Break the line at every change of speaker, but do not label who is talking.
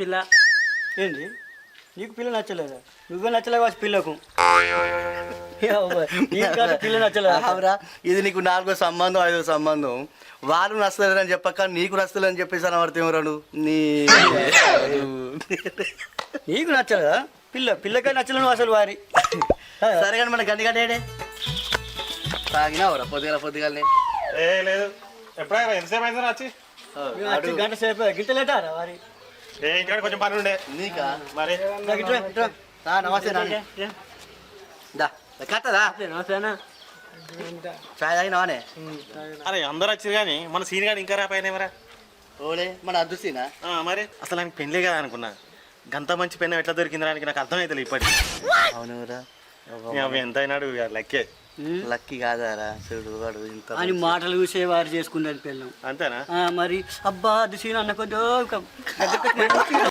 పిల్ల
ఏంటి నీకు పిల్ల నచ్చలేదా? నువ్వే నచ్చలేవు పిల్లకు. నీకు పిల్ల నచ్చలేదు.
అవురా, ఇది నీకు 4వ సంబంధం 5వ సంబంధం. వాళ్ళు నచ్చలేదని చెప్పక నీకు నచ్చలేదని చెప్పేసి అనబడితేమరాడు నీ.
నీకు నచ్చలేదా పిల్లకే నచ్చలేను అసలు వారి.
సరే కానీ మన గండి గడ్డే తాగినావురా పొద్దుగాలనే?
లేదు, ఎప్పుడైనా ఎంతసేపు అయిందో వచ్చి
గంట సేపు గింటలేటారా వారి?
ఇంకా కొంచెం పని ఉండే
నీకా
మరి.
నమస్తే నాని. కట్టదా చాయ్ తాగినావానే?
అరే అందరు వచ్చారు కానీ మన సీన్ గారు ఇంకా రాపోయినా
ఓలే మన అదృష్టినా
మరి. అసలు ఆయనకి పెళ్ళే కదా అనుకున్నా. గంత మంచి పెన్ను ఎట్లా దొరికింది ఆయనకి నాకు అర్థమవుతుంది ఇప్పటికి.
అవునురా,
ఎంత అయినాడు లెక్కే.
లక్కీ కాదారా చూడు వాడు ఇంత
అని మాటలు చూసే వారు చేసుకున్నది పిల్లం
అంతేనా?
మరి అబ్బా అది సీన్ అన్న కొద్ది